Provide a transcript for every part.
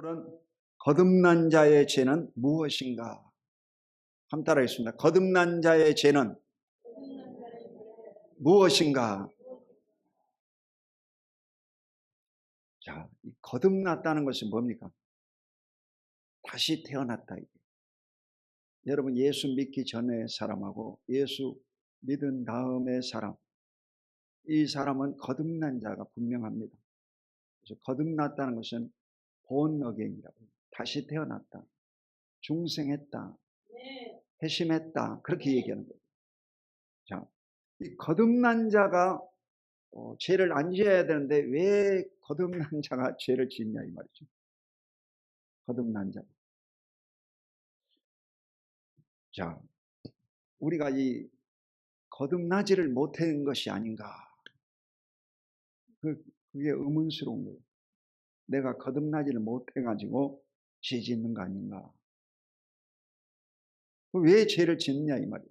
오늘은 거듭난 자의 죄는 무엇인가? 한번 따라하겠습니다. 거듭난 자의 죄는 무엇인가? 자, 이 거듭났다는 것이 뭡니까? 다시 태어났다. 이게. 여러분, 예수 믿기 전의 사람하고 예수 믿은 다음의 사람, 이 사람은 거듭난 자가 분명합니다. 그래서 거듭났다는 것은 born again이라고, 다시 태어났다, 중생했다, 회심했다, 그렇게 얘기하는 거예요. 자, 이 거듭난 자가 죄를 안 지어야 되는데 왜 거듭난 자가 죄를 짓냐 이 말이죠. 거듭난 자. 자, 우리가 이 거듭나지를 못한 것이 아닌가. 그게 의문스러운 거예요. 내가 거듭나지를 못해가지고 죄 짓는 거 아닌가. 왜 죄를 짓느냐 이 말이에요.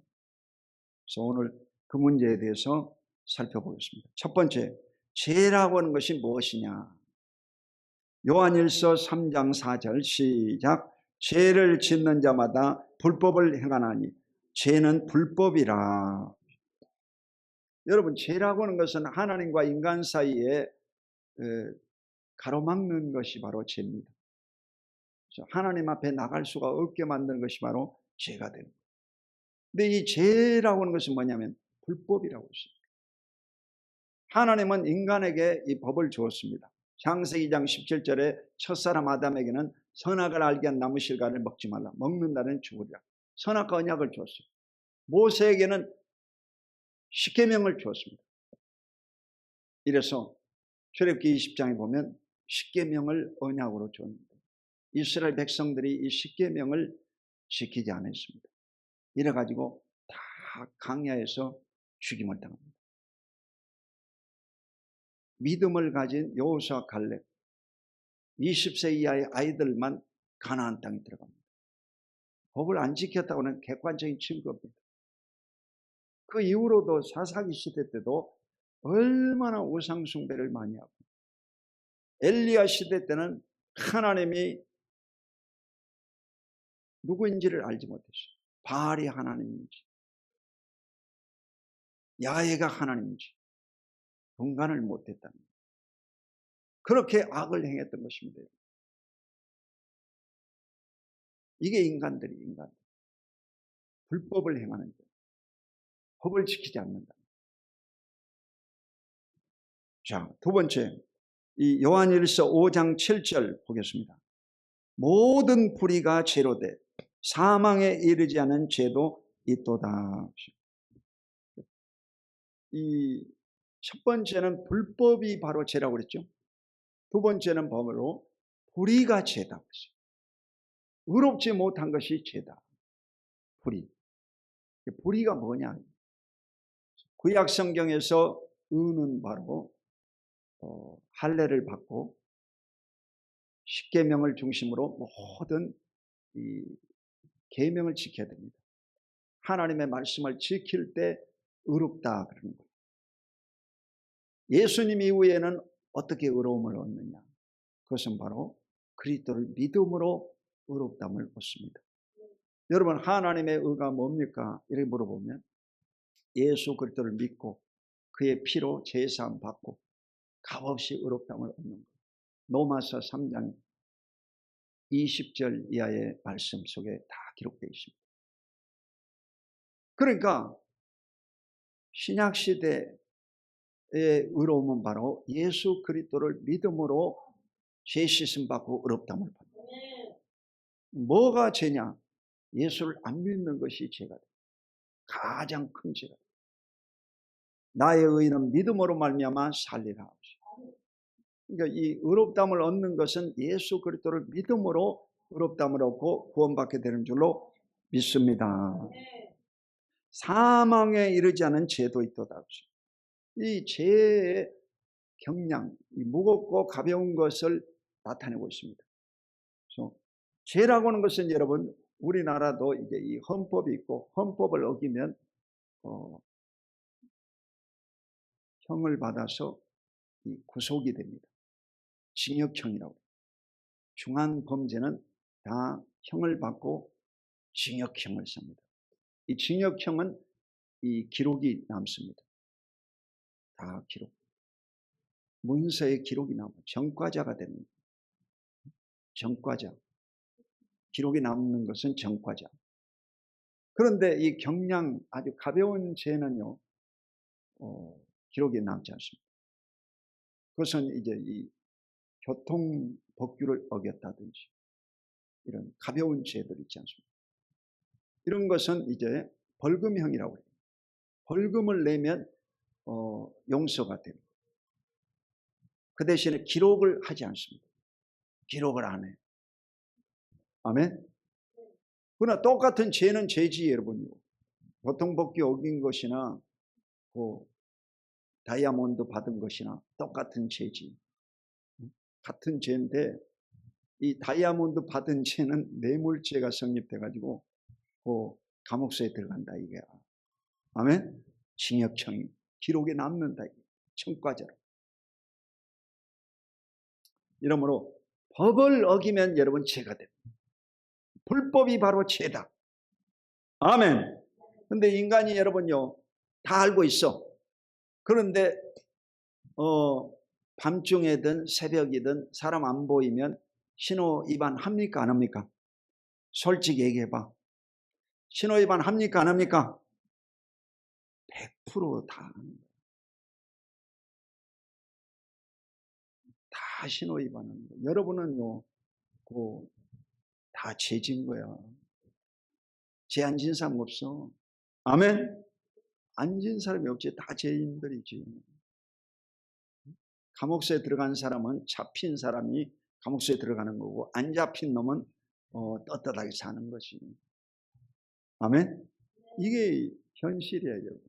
그래서 오늘 그 문제에 대해서 살펴보겠습니다. 첫 번째, 죄라고 하는 것이 무엇이냐. 요한일서 3장 4절 시작. 죄를 짓는 자마다 불법을 행하나니 죄는 불법이라. 여러분, 죄라고 하는 것은 하나님과 인간 사이에 가로막는 것이 바로 죄입니다. 하나님 앞에 나갈 수가 없게 만드는 것이 바로 죄가 되는 거예요. 근데 이 죄라고 하는 것은 뭐냐면 불법이라고 했습니다. 하나님은 인간에게 이 법을 주었습니다. 창세기 2장 17절에 첫사람 아담에게는 선악을 알게 한 나무 실과를 먹지 말라. 먹는다는 죽으리라. 선악과 언약을 주었습니다. 모세에게는 십계명을 주었습니다. 이래서 출애굽기 20장에 보면 십계명을 언약으로 줬는데 이스라엘 백성들이 이 십계명을 지키지 않았습니다. 이래가지고 다 광야에서 죽임을 당합니다. 믿음을 가진 여호수아 갈렙 20세 이하의 아이들만 가나안 땅에 들어갑니다. 법을 안 지켰다고는 객관적인 증거입니다. 그 이후로도 사사기 시대 때도 얼마나 우상 숭배를 많이 하고, 엘리야 시대 때는 하나님이 누구인지를 알지 못했어요. 바알이 하나님인지 야훼가 하나님인지 분간을 못했다는 거예요. 그렇게 악을 행했던 것입니다. 이게 인간 불법을 행하는 거예요. 법을 지키지 않는다. 자, 두 번째, 이 요한일서 5장 7절 보겠습니다. 모든 불의가 죄로 돼 사망에 이르지 않은 죄도 있도다. 이 첫 번째는 불법이 바로 죄라고 그랬죠. 두 번째는 법으로 불의가 죄다. 의롭지 못한 것이 죄다. 불의. 불의가 뭐냐? 구약 성경에서 의는 바로 할례를 받고 십계명을 중심으로 모든 이 계명을 지켜야 됩니다. 하나님의 말씀을 지킬 때 의롭다 그러는 거예요. 예수님 이후에는 어떻게 의로움을 얻느냐? 그것은 바로 그리스도를 믿음으로 의롭다함을 얻습니다. 여러분, 하나님의 의가 뭡니까? 이렇게 물어보면 예수 그리스도를 믿고 그의 피로 제사함 받고 값없이 의롭다함을 얻는 거예요. 로마서 3장 20절 이하의 말씀 속에 다 기록되어 있습니다. 그러니까 신약시대의 의로움은 바로 예수 그리스도를 믿음으로 죄 씻음 받고 의롭다함을 받는. 뭐가 죄냐? 예수를 안 믿는 것이 죄가 됩니다. 가장 큰 죄가 됩니다. 나의 의는 믿음으로 말미암아 살리라. 그러니까 이 의롭다함을 얻는 것은 예수 그리스도를 믿음으로 의롭다함을 얻고 구원받게 되는 줄로 믿습니다. 사망에 이르지 않은 죄도 있도다. 이 죄의 경량, 이 무겁고 가벼운 것을 나타내고 있습니다. 그래서 죄라고 하는 것은 여러분, 우리나라도 이제 이 헌법이 있고 헌법을 어기면 형을 받아서 이 구속이 됩니다. 징역형이라고. 중한 범죄는 다 형을 받고 징역형을 씁니다. 이 징역형은 이 기록이 남습니다. 다 기록. 문서의 기록이 남아 전과자가 되는 거예요. 전과자. 기록이 남는 것은 전과자. 그런데 이 경량 아주 가벼운 죄는요, 기록이 남지 않습니다. 그것은 이제 이 교통 법규를 어겼다든지 이런 가벼운 죄들 있지 않습니까? 이런 것은 이제 벌금형이라고 해요. 벌금을 내면 용서가 됩니다. 그 대신에 기록을 하지 않습니다. 기록을 안 해요. 아멘. 그러나 똑같은 죄는 죄지 여러분요. 교통법규 어긴 것이나 다이아몬드 받은 것이나 똑같은 죄지. 같은 죄인데 이 다이아몬드 받은 죄는 뇌물죄가 성립돼 가지고 감옥소에 들어간다 이게. 아멘. 징역형이 기록에 남는다 이게. 청과자로. 이러므로 법을 어기면 여러분 죄가 됩니다. 불법이 바로 죄다. 아멘. 근데 인간이 여러분요 다 알고 있어. 그런데 밤중에든 새벽이든 사람 안 보이면 신호 위반 합니까 안 합니까? 솔직히 얘기해봐. 신호 위반 합니까 안 합니까? 100% 다 합니다. 다 신호 위반하는 거예요. 여러분은요 다 죄진 거야. 죄 안 진 사람 없어. 아멘. 안 진 사람이 없지. 다 죄인들이지. 감옥소에 들어간 사람은 잡힌 사람이 감옥소에 들어가는 거고 안 잡힌 놈은 떳떳하게 사는 것이. 아멘. 이게 현실이에요 여러분.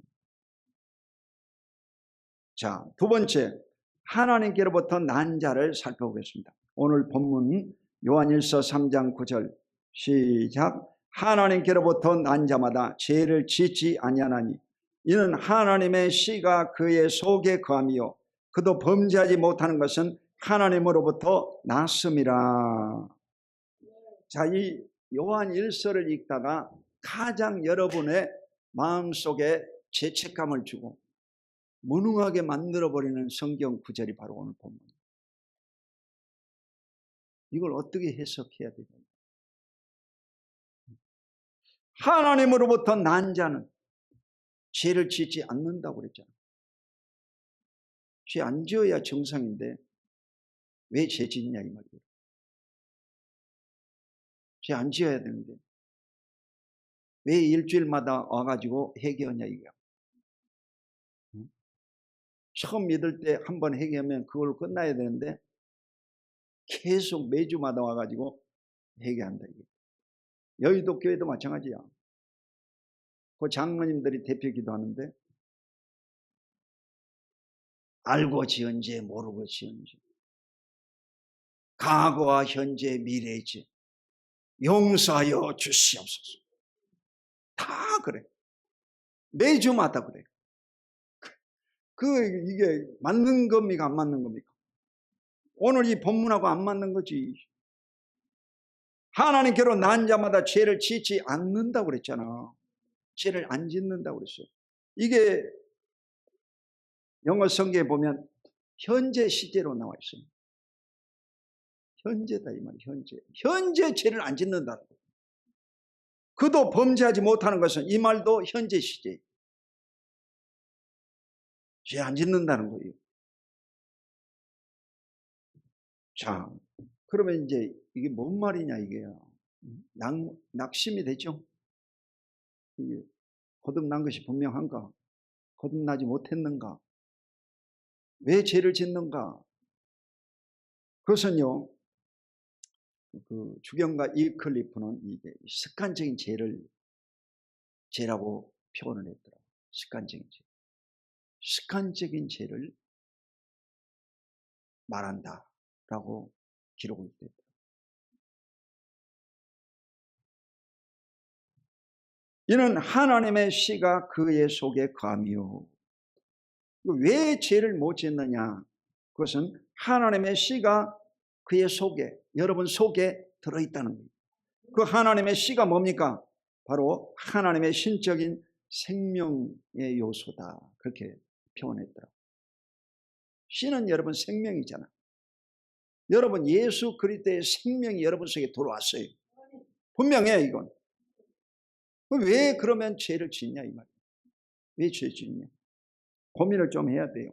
자, 두 번째 하나님께로부터 난 자를 살펴보겠습니다. 오늘 본문 요한일서 3장 9절 시작. 하나님께로부터 난 자마다 죄를 짓지 아니하나니 이는 하나님의 씨가 그의 속에 거함이요 그도 범죄하지 못하는 것은 하나님으로부터 났음이라. 자, 이 요한일서를 읽다가 가장 여러분의 마음속에 죄책감을 주고 무능하게 만들어버리는 성경 구절이 바로 오늘 본문. 이걸 어떻게 해석해야 되냐. 하나님으로부터 난 자는 죄를 짓지 않는다고 그랬잖아. 죄 안 지어야 정상인데 왜 죄 짓냐 이 말이에요. 죄 안 지어야 되는데 왜 일주일마다 와가지고 회개하냐 이거야. 처음 믿을 때 한 번 회개하면 그걸로 끝나야 되는데 계속 매주마다 와가지고 회개한다 이게. 여의도 교회도 마찬가지야. 그 장로님들이 대표 기도하는데 알고 지은 죄 모르고 지은 죄 과거와 현재 미래의 죄 용서하여 주시옵소서. 다 그래. 매주마다 그래. 이게 맞는 겁니까 안 맞는 겁니까? 오늘 이 본문하고 안 맞는 거지. 하나님께로 난 자마다 죄를 짓지 않는다고 그랬잖아. 죄를 안 짓는다고 그랬어. 이게 영어 성경에 보면 현재 시제로 나와 있어요. 현재다 이 말이야. 현재 죄를 안 짓는다. 그도 범죄하지 못하는 것은 이 말도 현재 시제. 죄 안 짓는다는 거예요. 자, 그러면 이제 이게 뭔 말이냐 이게요. 낙심이 되죠. 이게 거듭난 것이 분명한가? 거듭나지 못했는가? 왜 죄를 짓는가? 그것은요, 그 주경가 이클리프는 이게 습관적인 죄라고 표현을 했더라고요. 습관적인 죄. 습관적인 죄를 말한다라고 기록을 했더라고요. 이는 하나님의 씨가 그의 속에 거함이요. 왜 죄를 못 짓느냐? 그것은 하나님의 씨가 그의 속에 여러분 속에 들어있다는 거예요. 그 하나님의 씨가 뭡니까? 바로 하나님의 신적인 생명의 요소다. 그렇게 표현했더라고요. 씨는 여러분 생명이잖아. 여러분 예수 그리스도의 생명이 여러분 속에 들어왔어요. 분명해 이건. 왜 그러면 죄를 짓냐 이 말이에요. 왜 죄 짓냐? 고민을 좀 해야 돼요.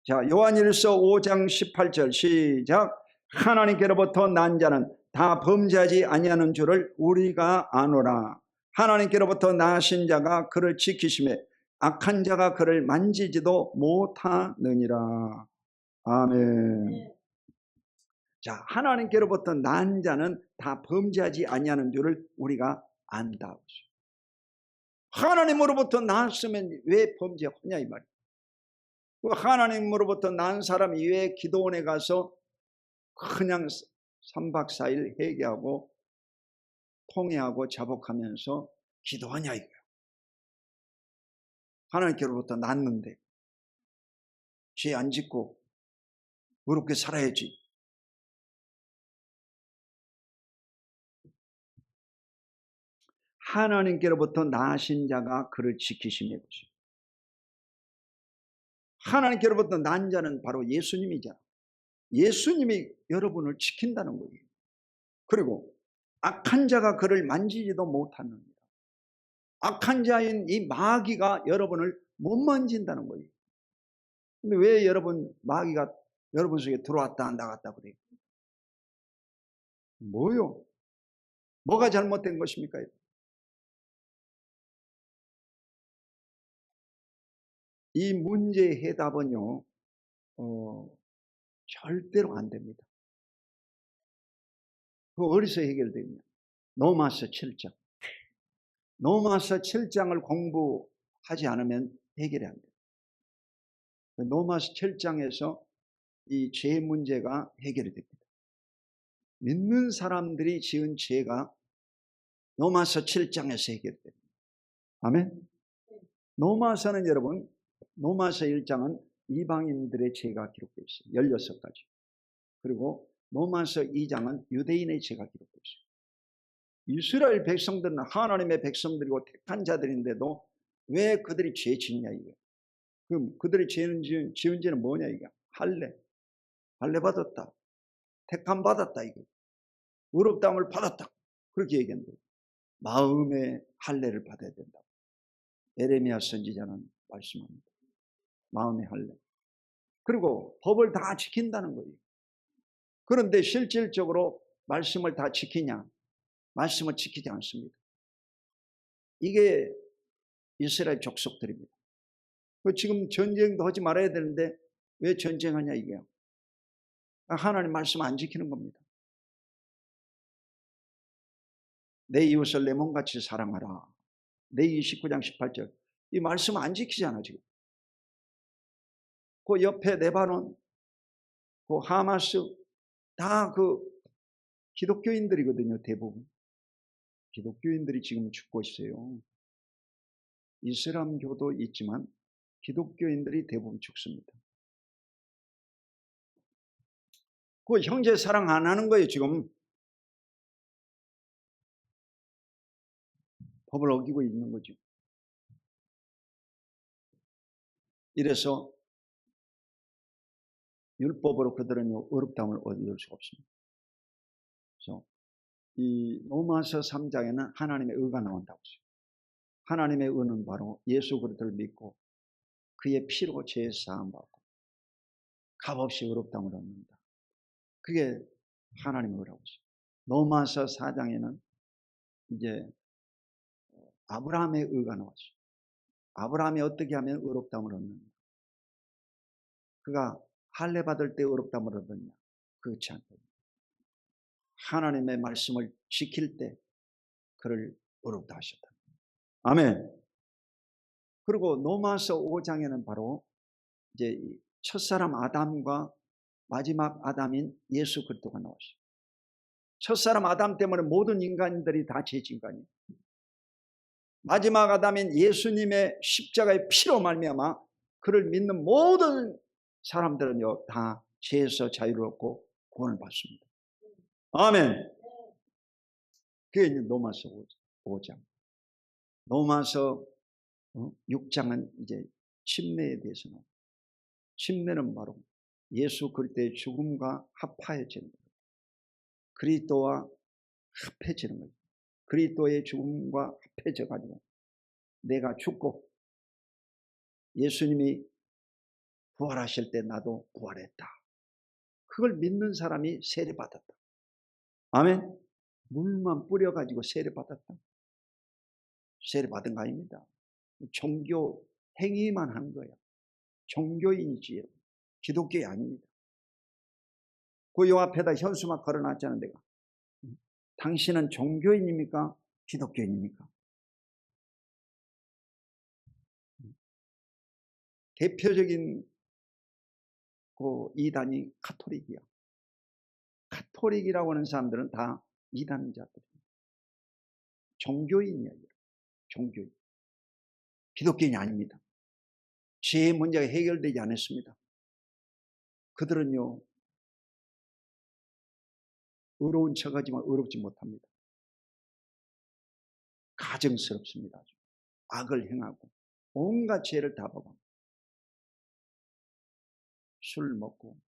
자, 요한일서 5장 18절 시작. 하나님께로부터 난 자는 다 범죄하지 아니하는 줄을 우리가 아노라. 하나님께로부터 나신 자가 그를 지키심에 악한 자가 그를 만지지도 못하느니라. 아멘. 자, 하나님께로부터 난 자는 다 범죄하지 아니하는 줄을 우리가 안다. 하나님으로부터 나왔으면 왜 범죄하냐 이 말이에요. 하나님으로부터 난 사람이 왜 기도원에 가서 그냥 3박 4일 회개하고 통회하고 자복하면서 기도하냐 이거예요. 하나님께로부터 났는데 죄 안 짓고 의롭게 살아야지. 하나님께로부터 나신 자가 그를 지키심에 보시오. 하나님께로부터 난 자는 바로 예수님이잖아. 예수님이 여러분을 지킨다는 거예요. 그리고 악한 자가 그를 만지지도 못하느니라. 악한 자인 이 마귀가 여러분을 못 만진다는 거예요. 근데 왜 여러분 마귀가 여러분 속에 들어왔다 나갔다 그래요? 뭐요? 뭐가 잘못된 것입니까? 이 문제의 해답은요, 절대로 안 됩니다. 그 어디서 해결되냐? 로마서 7장. 로마서 7장을 공부하지 않으면 해결이 안 돼요. 로마서 7장에서 이 죄 문제가 해결이 됩니다. 믿는 사람들이 지은 죄가 로마서 7장에서 해결이 됩니다. 아멘? 로마서는 여러분, 로마서 1장은 이방인들의 죄가 기록되어 있어요. 16가지. 그리고 로마서 2장은 유대인의 죄가 기록되어 있어요. 이스라엘 백성들은 하나님의 백성들이고 택한 자들인데도 왜 그들이 죄 짓냐 이게. 그럼 그들이 죄는 지은 죄는 뭐냐 이게. 할례 받았다. 택함 받았다 이게. 의롭다함을 받았다. 그렇게 얘기한다. 마음의 할례를 받아야 된다. 에레미야 선지자는 말씀합니다. 마음의 할례. 그리고 법을 다 지킨다는 거예요. 그런데 실질적으로 말씀을 다 지키냐? 말씀을 지키지 않습니다. 이게 이스라엘 족속들입니다. 지금 전쟁도 하지 말아야 되는데 왜 전쟁하냐 이게요. 하나님 말씀 안 지키는 겁니다. 내 이웃을 내 몸같이 사랑하라. 내 29장 18절. 이 말씀 안 지키잖아 지금. 그 옆에 레바논, 그 하마스 다 그 기독교인들이거든요. 대부분. 기독교인들이 지금 죽고 있어요. 이슬람교도 있지만 기독교인들이 대부분 죽습니다. 그 형제 사랑 안 하는 거예요 지금. 법을 어기고 있는 거죠. 이래서 율법으로 그들은 의롭다함을 얻을 수가 없습니다. 그래서 이 로마서 3장에는 하나님의 의가 나온다고 했어요. 하나님의 의는 바로 예수 그리스도를 믿고 그의 피로 죄 사함 받고 값없이 의롭다함을 얻는다. 그게 하나님의 의라고 했어요. 로마서 4장에는 이제 아브라함의 의가 나왔어요. 아브라함이 어떻게 하면 의롭다함을 얻느냐. 그가 할례 받을 때 의롭다함을 얻었냐. 그렇지 않거든요. 하나님의 말씀을 지킬 때 그를 의롭다 하셨다. 아멘. 그리고 로마서 5장에는 바로 이제 첫사람 아담과 마지막 아담인 예수 그리스도가 나왔어요. 첫사람 아담 때문에 모든 인간들이 다 죄진간이에요. 마지막 아담인 예수님의 십자가의 피로 말미암아 그를 믿는 모든 사람들은요 다 죄에서 자유롭고 구원을 받습니다. 아멘. 그게 이제 로마서 5장. 로마서 6장은 이제 침례에 대해서 나옵니다. 침례는 바로 예수 그리스도의 죽음과 합하여지는 거예요. 그리스도와 합해지는 거예요. 그리스도의 죽음과 합해져 가지고 내가 죽고 예수님이 부활하실 때 나도 부활했다. 그걸 믿는 사람이 세례받았다. 아멘. 물만 뿌려가지고 세례받았다. 세례받은 거 아닙니다. 종교 행위만 한 거예요. 종교인이지 기독교이 아닙니다. 그 요 앞에다 현수막 걸어놨잖아 내가. 당신은 종교인입니까? 기독교인입니까? 대표적인 그 이단이 가톨릭이야. 가톨릭이라고 하는 사람들은 다 이단자들입니다. 종교인이에요. 종교인. 기독교인이 아닙니다. 죄의 문제가 해결되지 않았습니다. 그들은요 의로운 척하지만 의롭지 못합니다. 가증스럽습니다. 악을 행하고 온갖 죄를 다 범하고 술 먹고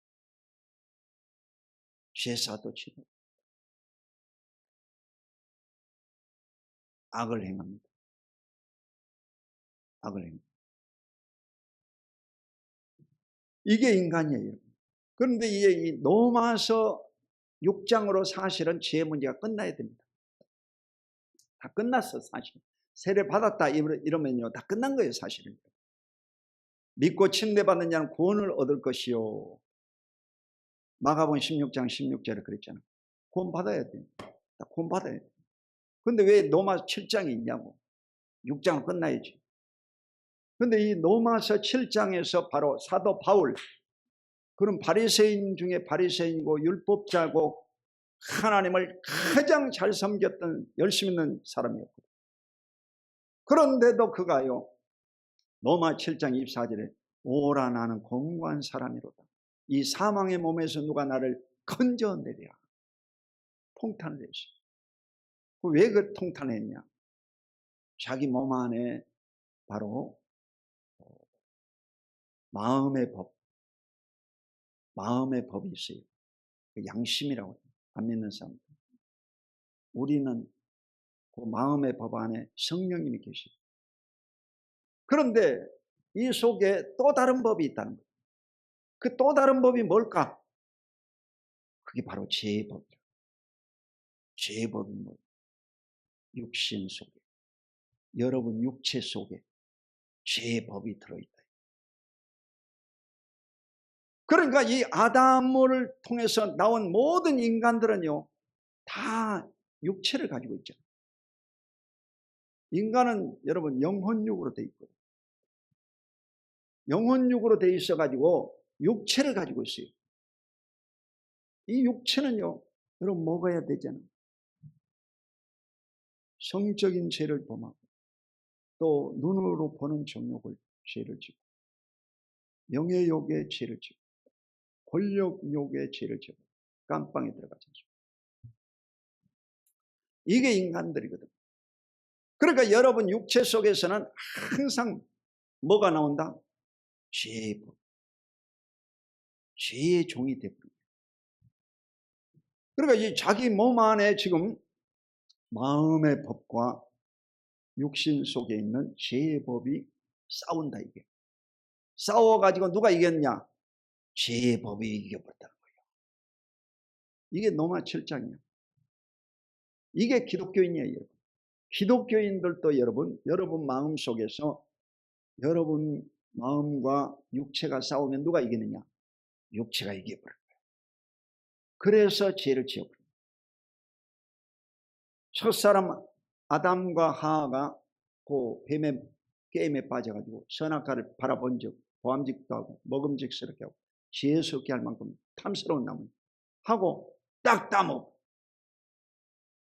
제사도 치고 악을 행합니다. 악을 행합니다. 이게 인간이에요. 그런데 이 로마서 6장으로 사실은 죄 문제가 끝나야 됩니다. 다 끝났어 사실. 세례 받았다 이러면요 다 끝난 거예요 사실은. 믿고 침례받는 자는 구원을 얻을 것이요. 마가복음 16장 16절에 그랬잖아. 구원 받아야 돼. 다 구원 받아야 돼. 근데 왜 로마 7장이 있냐고. 6장은 끝나야지. 근데 이 로마서 7장에서 바로 사도 바울, 그런 바리새인 중에 바리새인이고 율법자고 하나님을 가장 잘 섬겼던 열심 있는 사람이었거든요. 그런데도 그가요 로마 7장 24절에 오라 나는 공고한 사람이로다. 이 사망의 몸에서 누가 나를 건져내랴. 통탄을 했어요. 왜 그 통탄했냐. 자기 몸 안에 바로 마음의 법이 있어요. 양심이라고 해요. 안 믿는 사람들. 우리는 그 마음의 법 안에 성령님이 계시죠. 그런데 이 속에 또 다른 법이 있다는 거예요. 그 또 다른 법이 뭘까? 그게 바로 죄의 법이에요. 죄의 법이 뭐예요? 육신 속에, 여러분 육체 속에 죄의 법이 들어있다. 그러니까 이 아담을 통해서 나온 모든 인간들은요 다 육체를 가지고 있죠. 인간은 여러분 영혼육으로 되어 있거든요. 영혼육으로 되어 있어 가지고 육체를 가지고 있어요. 이 육체는요 여러분 먹어야 되잖아요. 성적인 죄를 범하고 또 눈으로 보는 정욕을 죄를 지고 명예욕의 죄를 지고 권력욕의 죄를 지고 깜빵에 들어가지 않습니까? 이게 인간들이거든. 그러니까 여러분 육체 속에서는 항상 뭐가 나온다? 죄의 법. 죄의 종이 되버립니다. 그러니까 이 자기 몸 안에 지금 마음의 법과 육신 속에 있는 죄의 법이 싸운다 이게. 싸워가지고 누가 이겼냐? 죄의 법이 이겨버렸다는 거예요. 이게 로마 7장이에요. 이게 기독교인이에요 여러분. 기독교인들도 여러분 마음 속에서 여러분 마음과 육체가 싸우면 누가 이기느냐? 육체가 이겨버려요. 그래서 죄를 지어버려요. 첫사람 아담과 하하가 그 뱀의 게임에 빠져가지고 선악과를 바라본 적 보암직도 하고 먹음직스럽게 하고 지혜스럽게 할 만큼 탐스러운 나무 하고 딱 따먹고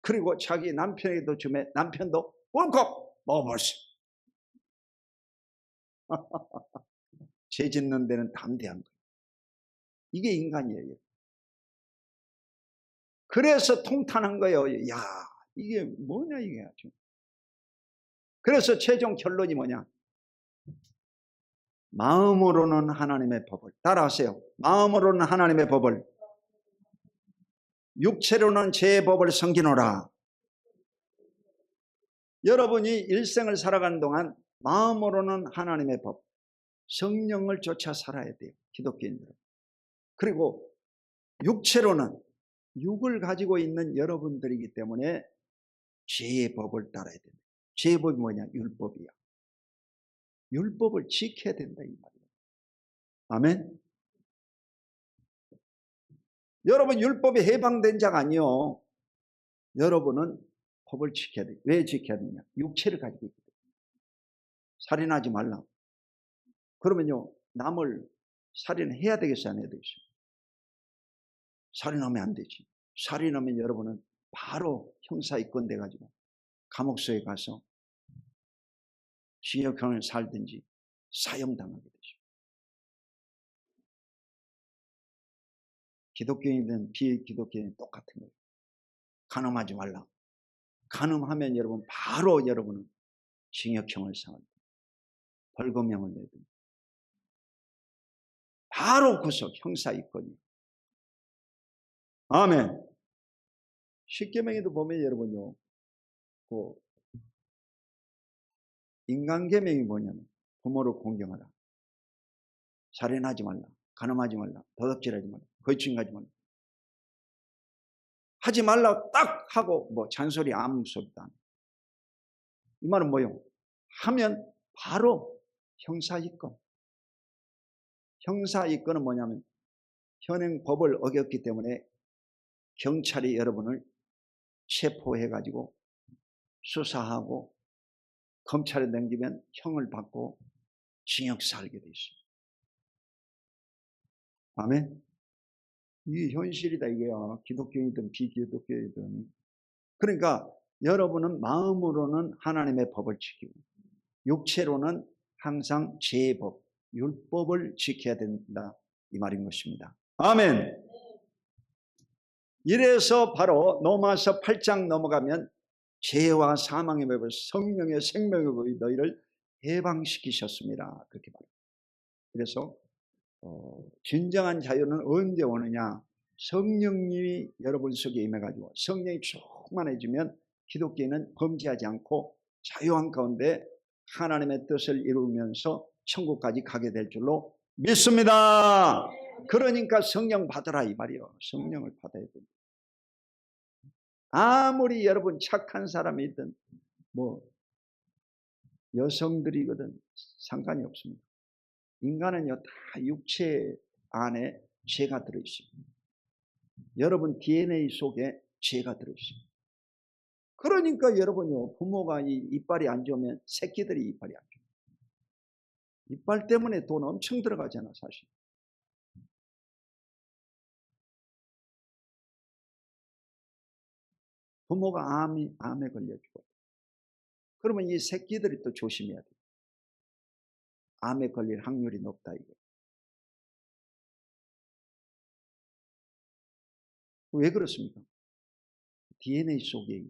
그리고 자기 남편에게도 주매 남편도 꿀꺽 먹어버렸어요. 죄 짓는 데는 담대한 거예요. 이게 인간이에요. 그래서 통탄한 거예요. 야, 이게 뭐냐 이게 아주. 그래서 최종 결론이 뭐냐? 마음으로는 하나님의 법을 따라하세요. 마음으로는 하나님의 법을, 육체로는 제 법을 섬기노라. 여러분이 일생을 살아가는 동안 마음으로는 하나님의 법, 성령을 쫓아 살아야 돼요. 기독교인들은. 그리고 육체로는 육을 가지고 있는 여러분들이기 때문에 죄의 법을 따라야 됩니다. 죄의 법이 뭐냐? 율법이야. 율법을 지켜야 된다 이 말이에요. 아멘. 여러분 율법에 해방된 자가 아니요. 여러분은 법을 지켜야 돼요. 왜 지켜야 되냐? 육체를 가지고 있기 때문에. 살인하지 말라. 그러면요, 남을 살인해야 되겠어요, 안 해야 되겠어요? 살인하면 안 되지. 살인하면 여러분은 바로 형사 입건 돼가지고 감옥소에 가서 징역형을 살든지 사형당하게 되죠. 기독교인은 비기독교인 똑같은 거예요. 간음하지 말라. 간음하면 여러분 바로 여러분은 징역형을 상합니다. 벌금형을 내든 바로 구속 형사 입건이에요. 아멘. 십계명에도 보면 여러분요, 그 인간계명이 뭐냐면 부모를 공경하라, 살인하지 말라, 간음하지 말라, 도둑질하지 말라, 거짓말하지 말라. 하지 말라 딱 하고 뭐 잔소리 아무 소리도 안. 이 말은 뭐요? 하면 바로 형사 입건. 형사 입건은 뭐냐면 현행 법을 어겼기 때문에 경찰이 여러분을 체포해 가지고 수사하고 검찰에 넘기면 형을 받고 징역 살게 돼 있습니다. 아멘. 이게 현실이다 이게요. 기독교인이든 비기독교인이든. 그러니까 여러분은 마음으로는 하나님의 법을 지키고 육체로는 항상 죄의 법, 율법을 지켜야 된다 이 말인 것입니다. 아멘. 이래서 바로 로마서 8장 넘어가면 죄와 사망의 법을 성령의 생명의 법이 너희를 해방시키셨습니다. 그렇게 말합니다. 그래서 진정한 자유는 언제 오느냐? 성령님이 여러분 속에 임해가지고 성령이 충만해지면 기독교인은 범죄하지 않고 자유한 가운데 하나님의 뜻을 이루면서 천국까지 가게 될 줄로 믿습니다. 그러니까 성령 받으라 이 말이에요. 성령을 받아야 됩니다. 아무리 여러분 착한 사람이든 뭐 여성들이거든 상관이 없습니다. 인간은요 다 육체 안에 죄가 들어있습니다. 여러분 DNA 속에 죄가 들어있습니다. 그러니까 여러분요 부모가 이빨이 안 좋으면 새끼들이 이빨이 안 좋아요. 이빨 때문에 돈 엄청 들어가잖아 사실. 부모가 암에 걸려 죽어요. 그러면 이 새끼들이 또 조심해야 돼요. 암에 걸릴 확률이 높다 이거. 왜 그렇습니까? DNA 속에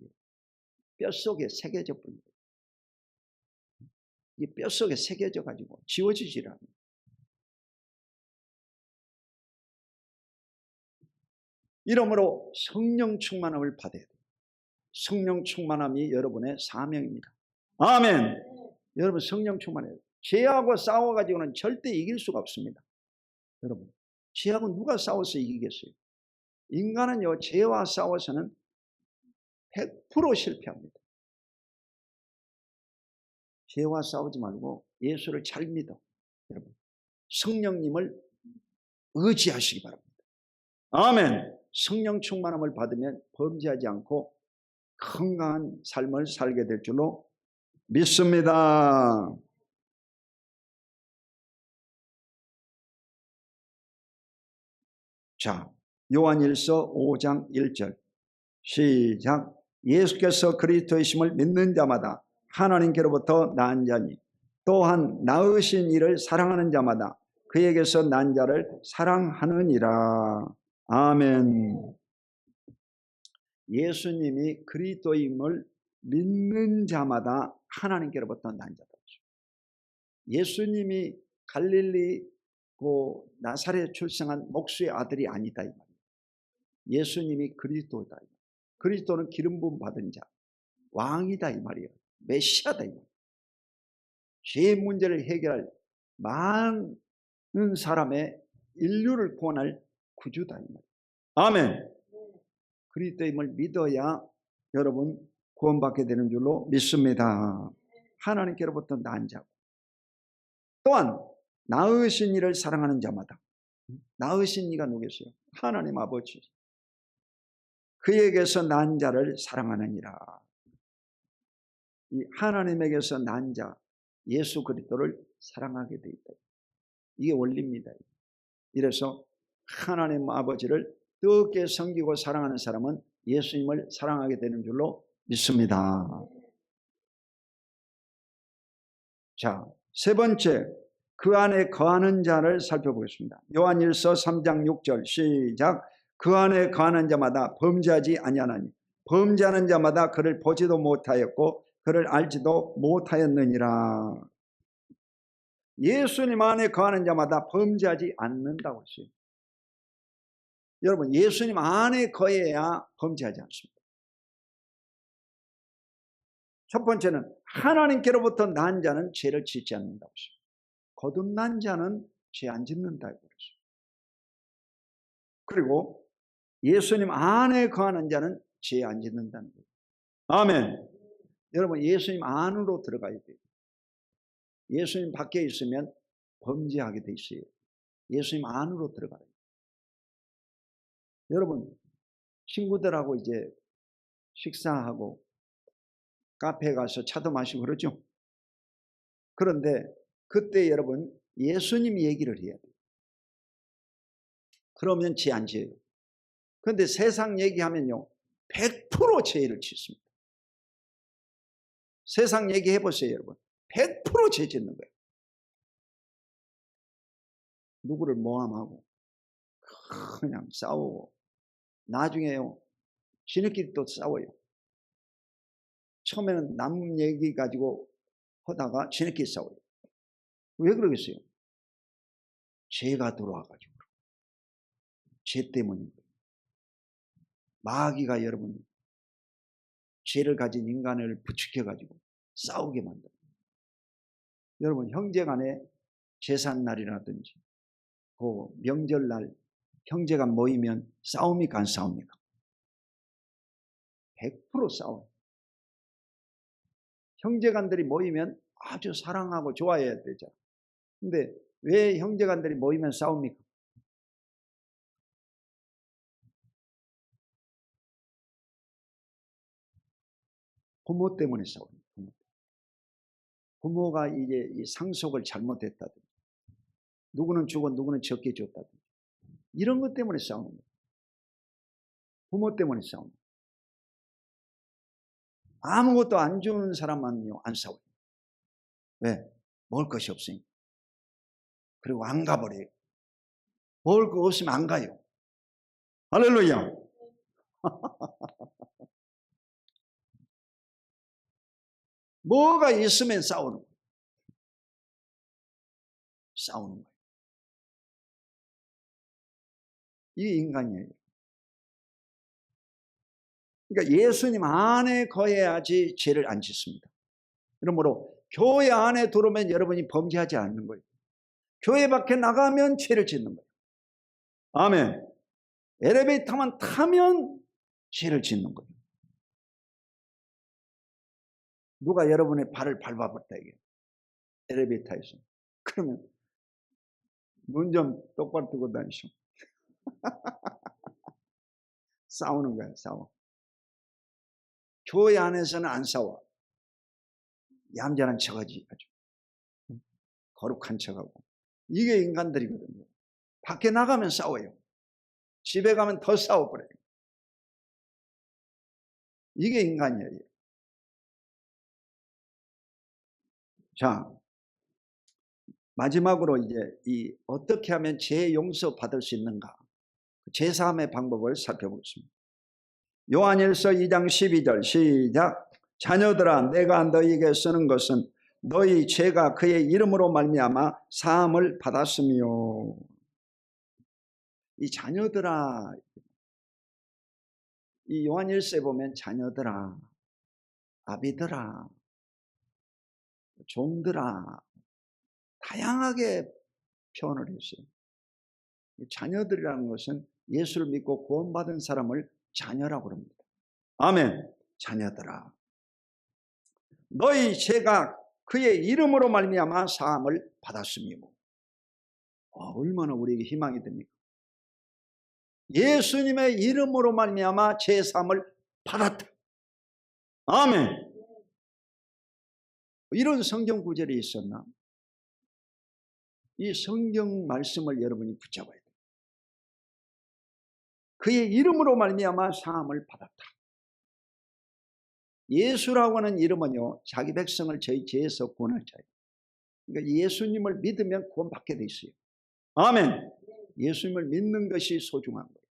뼛속에 새겨져 버린 거예요. 이 뼛속에 새겨져 가지고 지워지질 않아요. 이러므로 성령 충만함을 받아야 돼요. 성령 충만함이 여러분의 사명입니다. 아멘. 여러분 성령 충만해요. 죄하고 싸워가지고는 절대 이길 수가 없습니다. 여러분 죄하고 누가 싸워서 이기겠어요? 인간은요 죄와 싸워서는 100% 실패합니다. 죄와 싸우지 말고 예수를 잘 믿어. 여러분 성령님을 의지하시기 바랍니다. 아멘. 성령 충만함을 받으면 범죄하지 않고 건강한 삶을 살게 될 줄로 믿습니다. 자, 요한일서 5장 1절 시작. 예수께서 그리스도이심을 믿는 자마다 하나님께로부터 난 자니 또한 낳으신 이를 사랑하는 자마다 그에게서 난 자를 사랑하느니라. 아멘. 예수님이 그리스도임을 믿는 자마다 하나님께로부터 난 자다. 예수님이 갈릴리 나사렛 출생한 목수의 아들이 아니다 이 말이에요. 예수님이 그리스도다. 그리스도는 기름 부음 받은 자, 왕이다 이 말이에요. 메시아다 이 말이에요. 죄의 문제를 해결할 많은 사람의 인류를 구원할 구주다 이 말이에요. 아멘. 그리스도임을 믿어야 여러분 구원받게 되는 줄로 믿습니다. 하나님께로부터 난 자고, 또한 낳으신 이를 사랑하는 자마다, 낳으신 이가 누구겠어요? 하나님 아버지. 그에게서 난 자를 사랑하느니라. 이 하나님에게서 난 자 예수 그리스도를 사랑하게 돼 있다. 이게 원리입니다. 이래서 하나님 아버지를 뜨겁게 섬기고 사랑하는 사람은 예수님을 사랑하게 되는 줄로 믿습니다. 자, 세 번째, 그 안에 거하는 자를 살펴보겠습니다. 요한일서 3장 6절 시작. 그 안에 거하는 자마다 범죄하지 아니하나니 범죄하는 자마다 그를 보지도 못하였고 그를 알지도 못하였느니라. 예수님 안에 거하는 자마다 범죄하지 않는다고 했어요. 여러분, 예수님 안에 거해야 범죄하지 않습니다. 첫 번째는 하나님께로부터 난 자는 죄를 짓지 않는다고 했어요. 거듭난 자는 죄 안 짓는다고 그랬어요. 그리고 예수님 안에 거하는 자는 죄 안 짓는다는 거예요. 아멘. 여러분, 예수님 안으로 들어가야 돼요. 예수님 밖에 있으면 범죄하게 돼 있어요. 예수님 안으로 들어가야 돼요. 여러분, 친구들하고 이제 식사하고 카페에 가서 차도 마시고 그러죠. 그런데 그때 여러분 예수님 얘기를 해야 돼요. 그러면 죄 안 지어요. 그런데 세상 얘기하면요 100% 죄를 짓습니다. 세상 얘기해 보세요 여러분. 100% 죄 짓는 거예요. 누구를 모함하고 그냥 싸우고 나중에요 지네끼리 또 싸워요. 처음에는 남 얘기 가지고 하다가 지네끼리 싸워요. 왜 그러겠어요? 죄가 들어와가지고. 죄 때문입니다. 마귀가 여러분 죄를 가진 인간을 부추겨가지고 싸우게 만듭니다. 여러분 형제간에 제삿날이라든지 그 명절날 형제간 모이면 싸웁니까 안 싸웁니까? 100% 싸워요. 형제간들이 모이면 아주 사랑하고 좋아해야 되죠. 근데 왜 형제간들이 모이면 싸웁니까? 부모 때문에 싸웁니다. 부모가 이제 이 상속을 잘못했다든지 누구는 주고 누구는 적게 줬다든지 이런 것 때문에 싸우는 거예요. 부모 때문에 싸우는 거예요. 아무것도 안 주는 사람만요 안 싸워요. 왜? 먹을 것이 없으니까. 그리고 안 가버려요. 먹을 거 없으면 안 가요. 할렐루야. 뭐가 있으면 싸우는 거예요. 싸우는 거예요. 이게 인간이에요. 그러니까 예수님 안에 거해야지 죄를 안 짓습니다. 그러므로 교회 안에 들어오면 여러분이 범죄하지 않는 거예요. 교회 밖에 나가면 죄를 짓는 거예요. 아멘. 엘리베이터만 타면 죄를 짓는 거예요. 누가 여러분의 발을 밟아봤다 이게 엘리베이터에서. 그러면 문 좀 똑바로 뜨고 다니시오. 싸우는 거야, 싸워. 교회 안에서는 안 싸워. 얌전한 척하지 아주. 거룩한 척하고. 이게 인간들이거든요. 밖에 나가면 싸워요. 집에 가면 더 싸워버려요. 이게 인간이에요. 자, 마지막으로 이제 어떻게 하면 죄 용서 받을 수 있는가? 죄 사함의 방법을 살펴보겠습니다. 요한일서 2장 12절 시작. 자녀들아 내가 너희에게 쓰는 것은 너희 죄가 그의 이름으로 말미암아 사함을 받았으며. 이 자녀들아, 이 요한일서에 보면 자녀들아, 아비들아, 종들아 다양하게 표현을 했어요. 자녀들이라는 것은 예수를 믿고 구원받은 사람을 자녀라고 합니다. 아멘. 자녀들아 너희 죄가 그의 이름으로 말미암아 사함을 받았으며. 얼마나 우리에게 희망이 됩니까? 예수님의 이름으로 말미암아 죄 사함을 받았다. 아멘. 이런 성경 구절이 있었나? 이 성경 말씀을 여러분이 붙잡아야 돼요. 그의 이름으로 말미암아 사함을 받았다. 예수라고 하는 이름은요, 자기 백성을 저희 죄에서 구원할 자예요. 그러니까 예수님을 믿으면 구원받게 돼 있어요. 아멘. 예수님을 믿는 것이 소중한 거예요.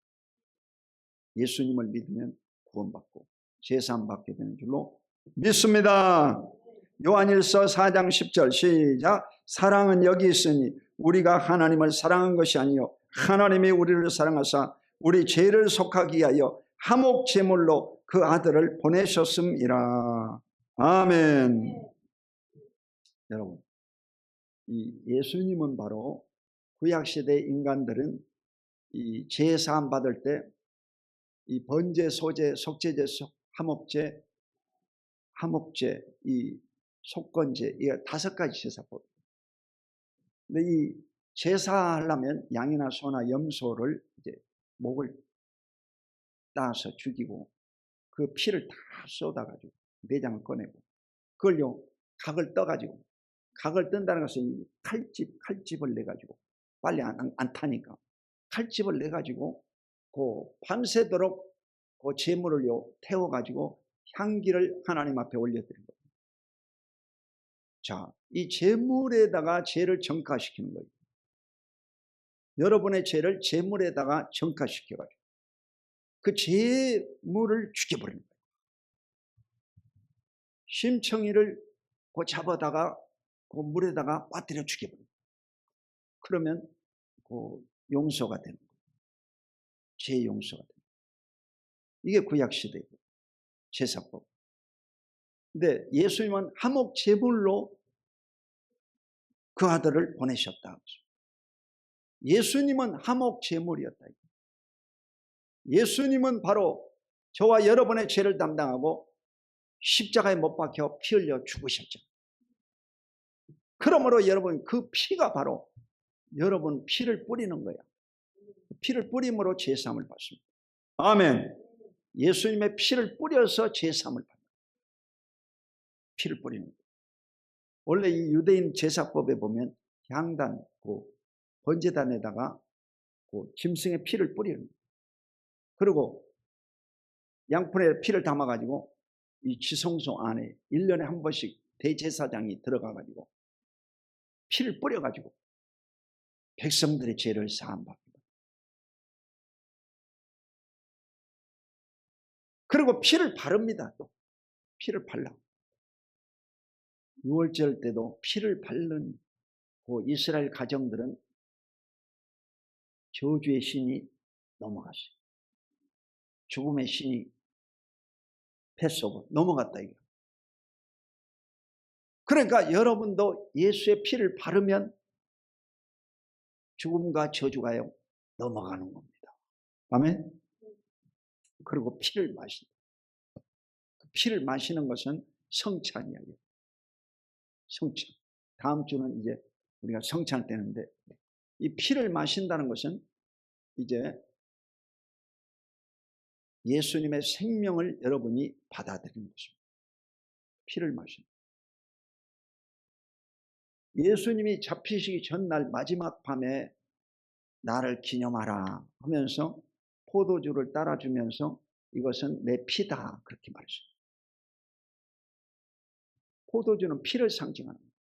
예수님을 믿으면 구원받고 제사함 받게 되는 줄로 믿습니다. 요한일서 4장 10절 시작. 사랑은 여기 있으니 우리가 하나님을 사랑한 것이 아니요 하나님이 우리를 사랑하사 우리 죄를 속하기 위하여 화목 제물로 그 아들을 보내셨음이라. 아멘. 여러분, 이 예수님은 바로 구약시대 인간들은 이 제사함 받을 때 이 번제, 소제, 속죄제, 화목제, 이 속건제, 이 5가지 제사법. 근데 이 제사하려면 양이나 소나 염소를 이제 목을 따서 죽이고 그 피를 다 쏟아가지고 내장을 꺼내고 그걸요 각을 떠가지고, 각을 뜬다는 것은 이 칼집을 내가지고 빨리 안 타니까 칼집을 내가지고 그 밤새도록 그 제물을요 태워가지고 향기를 하나님 앞에 올려드린 거예요. 자, 이 제물에다가 죄를 정화시키는 거예요. 여러분의 죄를 제물에다가 정화시켜가지고 그 제물을 죽여버리는 거예요. 심청이를 그 잡아다가 그 물에다가 빠뜨려 죽여버리는 거예요. 그러면 그 용서가 되는 거예요. 죄 용서가 되는 거예요. 이게 구약시대의 제사법. 근데 예수님은 화목 제물로 그 아들을 보내셨다. 예수님은 화목 제물이었다. 예수님은 바로 저와 여러분의 죄를 담당하고 십자가에 못 박혀 피 흘려 죽으셨죠. 그러므로 여러분 그 피가 바로 여러분 피를 뿌리는 거야. 피를 뿌림으로 제사함을 받습니다. 아멘. 예수님의 피를 뿌려서 제사함을 받는 거예요. 피를 뿌리는 거예요. 원래 이 유대인 제사법에 보면 향단, 그 번제단에다가 그 짐승의 피를 뿌리는 거예요. 그리고 양푼에 피를 담아가지고 이 지성소 안에 1년에 한 번씩 대제사장이 들어가가지고 피를 뿌려가지고 백성들의 죄를 사함받습니다. 그리고 피를 바릅니다. 또 피를 발라. 6월절 때도 피를 바른 그 이스라엘 가정들은 저주의 신이 넘어갔어요. 죽음의 신이 패쏘고 넘어갔다 이거. 그러니까 여러분도 예수의 피를 바르면 죽음과 저주가요 넘어가는 겁니다. 아멘. 그리고 피를 마신다. 그 피를 마시는 것은 성찬이에요. 성찬. 다음 주는 이제 우리가 성찬을 떼는데 이 피를 마신다는 것은 이제 예수님의 생명을 여러분이 받아들이는 것입니다. 피를 마신다. 예수님이 잡히시기 전날 마지막 밤에 나를 기념하라 하면서 포도주를 따라주면서 이것은 내 피다 그렇게 말했어요. 포도주는 피를 상징하는 거예요.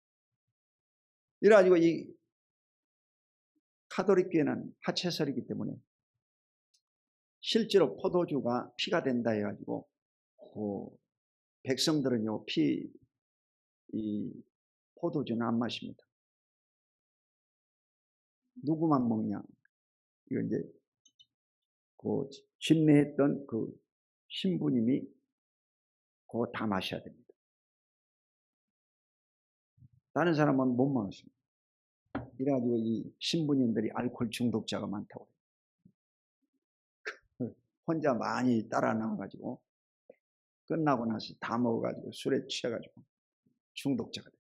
이래가지고 이 카톨릭 교회는 하체설이기 때문에 실제로 포도주가 피가 된다 해가지고 백성들은요 이 포도주는 안 마십니다. 누구만 먹냐? 이거 이제 집례했던 신부님이 그거 다 마셔야 됩니다. 다른 사람은 못 먹었습니다. 이래가지고 이 신부님들이 알코올 중독자가 많다고 해요. 혼자 많이 따라 나와가지고 끝나고 나서 다 먹어가지고 술에 취해가지고 중독자가 돼요.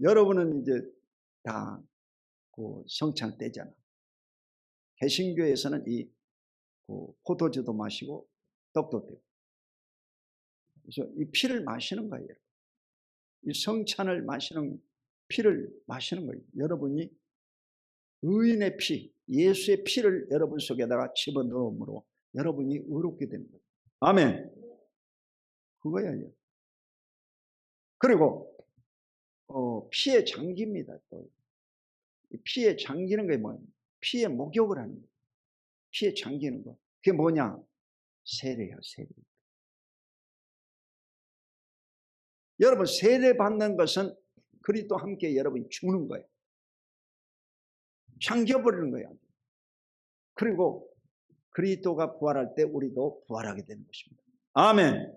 여러분은 이제 다 성찬 때잖아. 개신교에서는 이 포도주도 마시고 떡도 떼고, 그래서 이 피를 마시는 거예요. 이 성찬을 마시는 피를 마시는 거예요. 여러분이 의인의 피, 예수의 피를 여러분 속에다가 집어넣음으로 여러분이 의롭게 되는 거예요. 아멘. 그거예요. 그리고 피에 잠깁니다. 또 피에 잠기는 게 뭐예요? 피에 목욕을 하는 거예요. 피에 잠기는 거. 그게 뭐냐? 세례야, 세례. 여러분, 세례 받는 것은 그리스도와 함께 여러분이 죽는 거예요. 잠겨버리는 거예요. 그리고 그리스도가 부활할 때 우리도 부활하게 되는 것입니다. 아멘.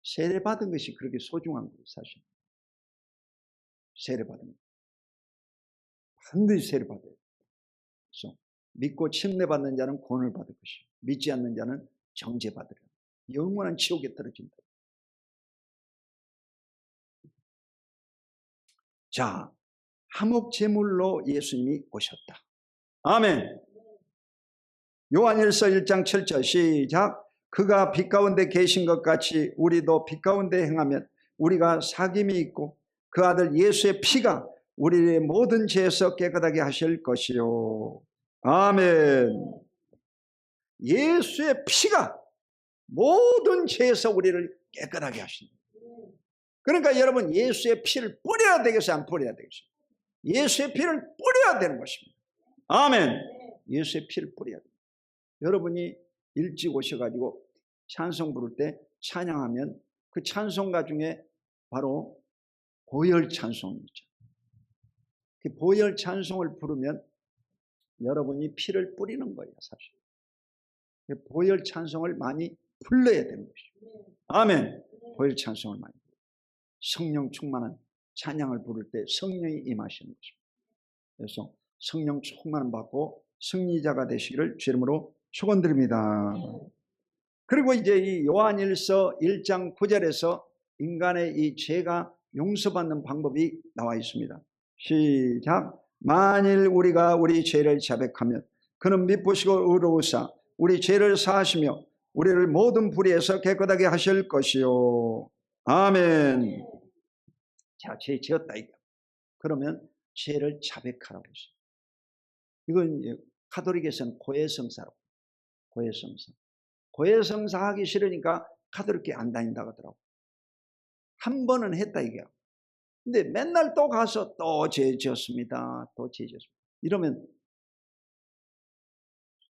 세례 받은 것이 그렇게 소중한 거예요, 사실. 세례 받은 거. 반드시 세례 받아요. 그래서 믿고 침례 받는 자는 구원을 받을 것이요, 믿지 않는 자는 정죄 받으리라. 영원한 지옥에 떨어진다. 자, 화목 제물로 예수님이 오셨다. 아멘. 요한일서 1장 7절 시작. 그가 빛 가운데 계신 것 같이 우리도 빛 가운데 행하면 우리가 사귐이 있고 그 아들 예수의 피가 우리의 모든 죄에서 깨끗하게 하실 것이요. 아멘. 예수의 피가 모든 죄에서 우리를 깨끗하게 하신다. 그러니까 여러분, 예수의 피를 뿌려야 되겠어요, 안 뿌려야 되겠어요? 예수의 피를 뿌려야 되는 것입니다. 아멘. 예수의 피를 뿌려야 돼요. 여러분이 일찍 오셔가지고 찬송 부를 때 찬양하면 그 찬송가 중에 바로 보혈 찬송이 있죠. 그 보혈 찬송을 부르면 여러분이 피를 뿌리는 거예요, 사실. 그 보혈 찬송을 많이 불러야 되는 것이죠. 아멘. 보혈 찬송을 많이 불러요. 성령 충만한 찬양을 부를 때 성령이 임하시는 것입니다. 그래서 성령 충만을 받고 승리자가 되시기를 주 이름으로 축원드립니다. 그리고 이제 이 요한일서 1장 9절에서 인간의 이 죄가 용서받는 방법이 나와 있습니다. 시작. 만일 우리가 우리 죄를 자백하면 그는 미쁘시고 의로우사 우리 죄를 사하시며 우리를 모든 불의에서 깨끗하게 하실 것이요. 아멘. 자, 죄 지었다 이거. 그러면 죄를 자백하라고 했어요. 이건 카톨릭에서는 고해성사라고. 고해성사. 고해성사 하기 싫으니까 카톨릭에 안 다닌다고 하더라고. 한 번은 했다 이게요. 근데 맨날 또 가서 또 죄 지었습니다. 또 죄 지었습니다. 이러면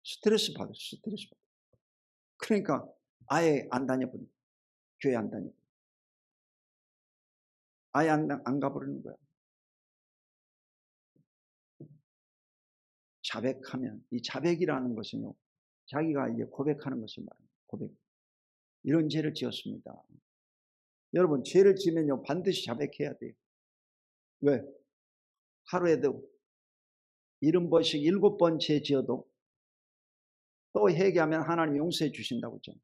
스트레스 받아요. 스트레스 받아요. 그러니까 아예 안 다녀버려. 교회 안 다녀. 아예 안 가버리는 거야. 자백하면, 이 자백이라는 것은요, 자기가 이제 고백하는 것을 말합니다. 고백. 이런 죄를 지었습니다. 여러분, 죄를 지면요, 반드시 자백해야 돼요. 왜? 하루에도 70번씩 7번 죄 지어도 또 회개하면 하나님 용서해 주신다고 했잖아요.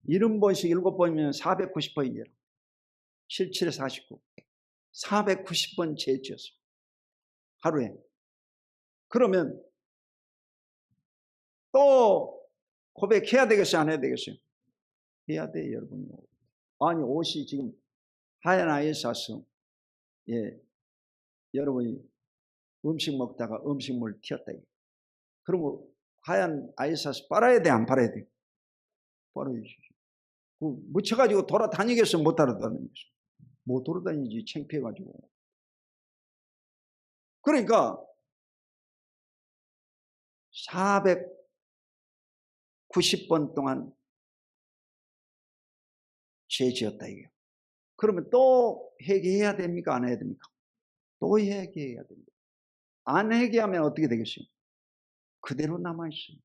70번씩 7번이면 490번이에요. 77에 49. 490번 죄 지었어요. 하루에. 그러면 또 고백해야 되겠어요? 안 해야 되겠어요? 해야 돼요, 여러분. 아니, 옷이 지금 하얀 아이사스, 여러분이 음식 먹다가 음식물 튀었다. 그러면 하얀 아이사스 빨아야 돼, 안 빨아야 돼? 빨아야지. 묻혀가지고 돌아다니겠어? 못 돌아다니겠어? 못 돌아다니지, 창피해가지고. 그러니까 490번 동안 죄 지었다 이게요. 그러면 또 회개해야 됩니까? 안 해야 됩니까? 또 회개해야 됩니다. 안 회개하면 어떻게 되겠어요? 그대로 남아있어요.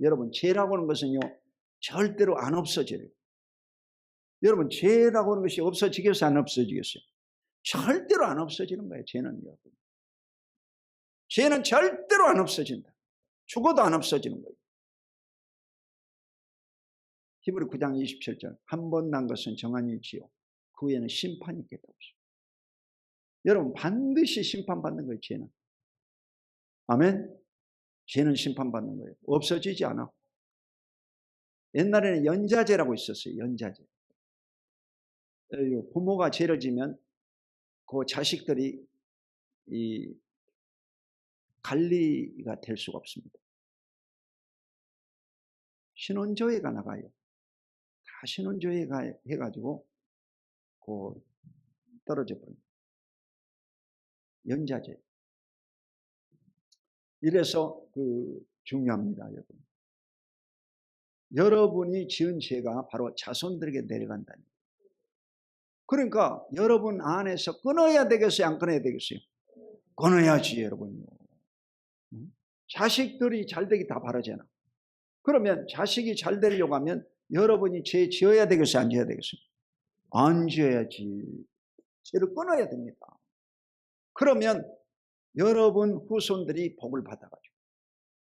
여러분, 죄라고 하는 것은요, 절대로 안 없어져요. 여러분, 죄라고 하는 것이 없어지겠어요? 안 없어지겠어요? 절대로 안 없어지는 거예요, 죄는. 여러분. 죄는 절대로 안 없어진다. 죽어도 안 없어지는 거예요. 히브리 9장 27절. 한 번 난 것은 정한 지요 그 후에는 심판이 있겠다고 했어요. 여러분, 반드시 심판받는 거예요, 죄는. 아멘? 죄는 심판받는 거예요. 없어지지 않아. 옛날에는 연자제라고 있었어요. 연자제. 부모가 죄를 지면 그 자식들이 이 관리가 될 수가 없습니다. 신원조회가 나가요. 다 신원조회가 해가지고 그 떨어져 버립니다. 연자제. 이래서 중요합니다, 여러분. 여러분이 지은 죄가 바로 자손들에게 내려간다는 거예요. 그러니까 여러분 안에서 끊어야 되겠어요? 안 끊어야 되겠어요? 끊어야지, 여러분. 자식들이 잘 되기 다 바라잖아. 그러면 자식이 잘 되려고 하면 여러분이 죄 지어야 되겠어요? 안 지어야 되겠어요? 안 지어야지. 죄를 끊어야 됩니다. 그러면 여러분 후손들이 복을 받아가지고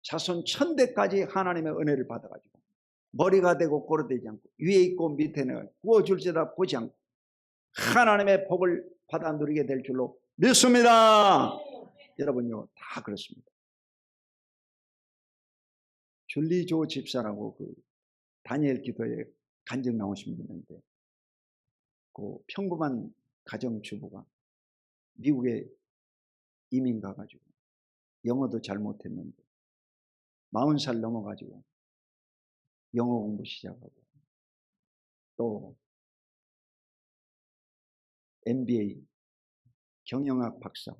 자손 1000대까지 하나님의 은혜를 받아가지고 머리가 되고 꼬리 되지 않고 위에 있고 밑에는 구워줄지라 보지 않고 하나님의 복을 받아 누리게 될 줄로 믿습니다. 여러분요, 다 그렇습니다. 줄리조 집사라고 다니엘 기도에 간증 나오신 분이 있는데 그 평범한 가정주부가 미국에 이민 가가지고 영어도 잘 못했는데 40살 넘어가지고 영어 공부 시작하고 또 MBA 경영학 박사,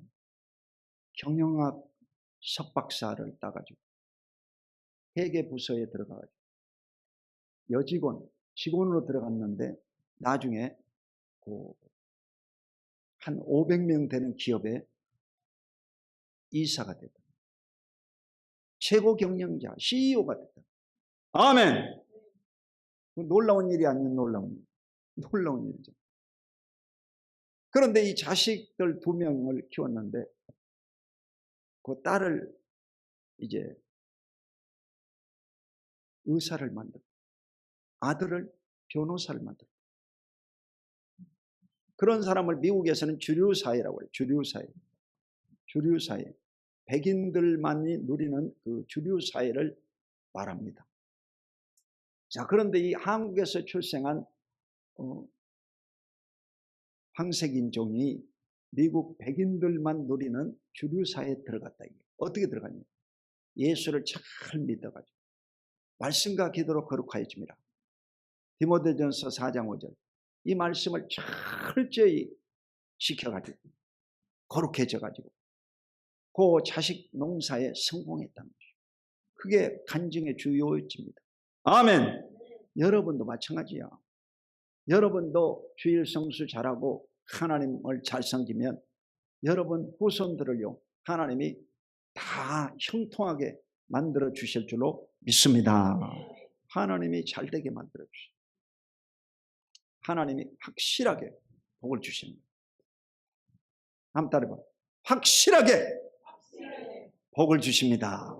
경영학 석박사를 따가지고 회계 부서에 들어가가지고 직원으로 들어갔는데 나중에 한 500명 되는 기업에 이사가 됐다. 최고 경영자, CEO가 됐다. 아멘! 놀라운 일이 아니면 놀라운 일이죠. 그런데 이 자식들 2명을 키웠는데 그 딸을 이제 의사를 만들고 아들을 변호사를 만들고 그런 사람을 미국에서는 주류사회라고 해요. 주류사회. 백인들만이 누리는 그 주류사회를 말합니다. 자, 그런데 이 한국에서 출생한 황색인종이 미국 백인들만 누리는 주류사회에 들어갔다. 어떻게 들어갔냐? 예수를 잘 믿어가지고 말씀과 기도로 거룩하여집니다. 디모데전서 4장 5절. 이 말씀을 철저히 지켜가지고 거룩해져가지고 그 자식 농사에 성공했다는 것이죠. 그게 간증의 주요점입니다. 아멘. 여러분도 마찬가지야. 여러분도 주일 성수 잘하고 하나님을 잘 섬기면 여러분 후손들을요 하나님이 다 형통하게 만들어 주실 줄로 믿습니다. 하나님이 잘되게 만들어 주십니다. 하나님이 확실하게 복을 주십니다. 한번 따라해봐. 확실하게 복을 주십니다.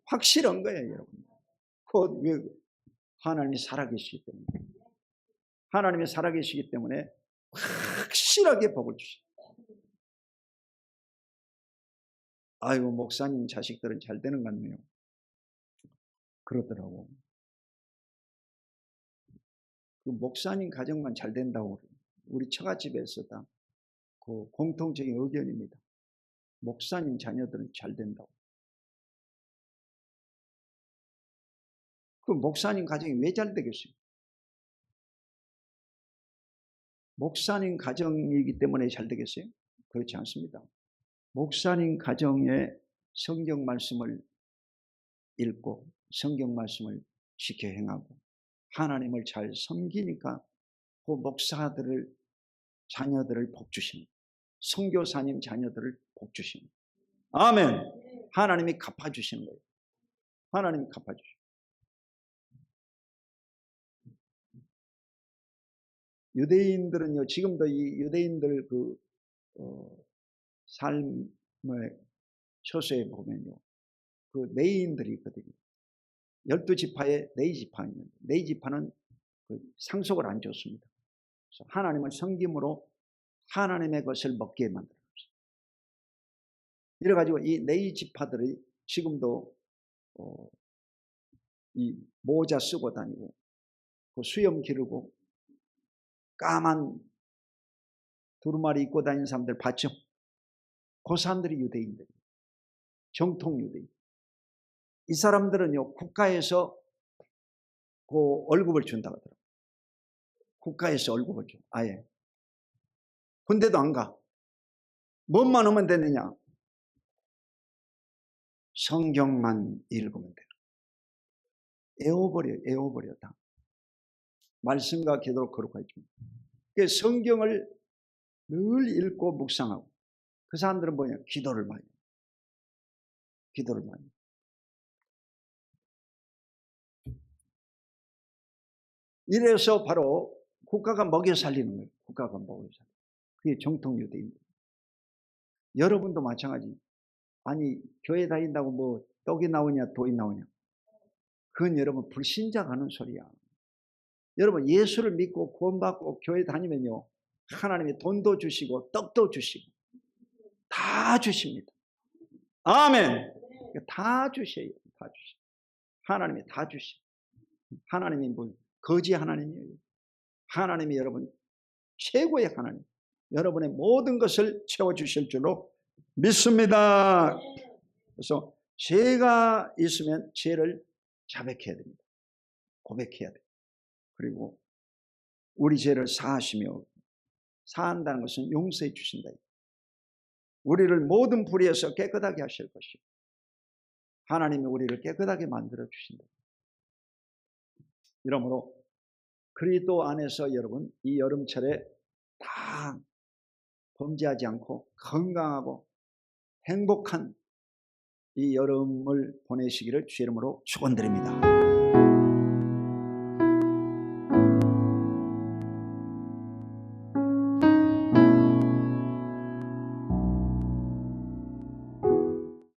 확실한 거예요, 여러분. 왜? 하나님이 살아계시기 때문에. 하나님이 살아계시기 때문에 확실하게 복을 주십니다. 아이고, 목사님 자식들은 잘 되는 것 같네요. 그러더라고. 그 목사님 가정만 잘 된다고 우리 처갓집에서 다 그 공통적인 의견입니다. 목사님 자녀들은 잘 된다고. 그 목사님 가정이 왜 잘 되겠어요? 목사님 가정이기 때문에 잘 되겠어요? 그렇지 않습니다. 목사님 가정에 성경 말씀을 읽고 성경 말씀을 지켜 행하고 하나님을 잘 섬기니까 그 목사들을 자녀들을 복 주시는, 선교사님 자녀들을 복 주시는, 아멘. 하나님이 갚아주시는 거예요. 하나님이 갚아주시는. 유대인들은요, 지금도 이 유대인들 그 삶의 처소에 보면요, 그 네인들이 있거든요. 12지파에 네지파 있는데, 네지파는 그 상속을 안 줬습니다. 그래서 하나님을 섬김으로 하나님의 것을 먹게 만들었어요. 이래가지고 이 네지파들이 지금도 이 모자 쓰고 다니고 그 수염 기르고 까만 두루마리 입고 다니는 사람들 봤죠? 그 사람들이 유대인들이에요. 정통 유대인. 이 사람들은요, 국가에서 그 월급을 준다고 하더라고요. 국가에서 월급을 줘. 아예. 군대도 안 가. 뭐만 하면 되느냐? 성경만 읽으면 돼요. 애워버려 다. 말씀과 기도로 거룩하게 줍니다. 성경을 늘 읽고 묵상하고, 그 사람들은 뭐냐? 기도를 많이 해요. 기도를 많이 해요. 이래서 바로 국가가 먹여 살리는 거예요. 국가가 먹여 살리는. 그게 정통 유대인들. 여러분도 마찬가지. 아니, 교회 다닌다고 뭐 떡이 나오냐 돈이 나오냐. 그건 여러분 불신자가 하는 소리야. 여러분 예수를 믿고 구원받고 교회 다니면요, 하나님이 돈도 주시고 떡도 주시고 다 주십니다. 아멘. 다 주셔요. 다 주셔. 하나님이 다 주셔. 하나님이 뭐 거지 하나님이에요. 하나님이 여러분 최고의 하나님. 여러분의 모든 것을 채워주실 줄로 믿습니다. 그래서 죄가 있으면 죄를 자백해야 됩니다. 고백해야 돼요. 그리고 우리 죄를 사하시며, 사한다는 것은 용서해 주신다. 우리를 모든 불의에서 깨끗하게 하실 것이요, 하나님이 우리를 깨끗하게 만들어 주신다. 이러므로 그리스도 안에서 여러분 이 여름철에 다 범죄하지 않고 건강하고 행복한 이 여름을 보내시기를 주의 이름으로 축원드립니다.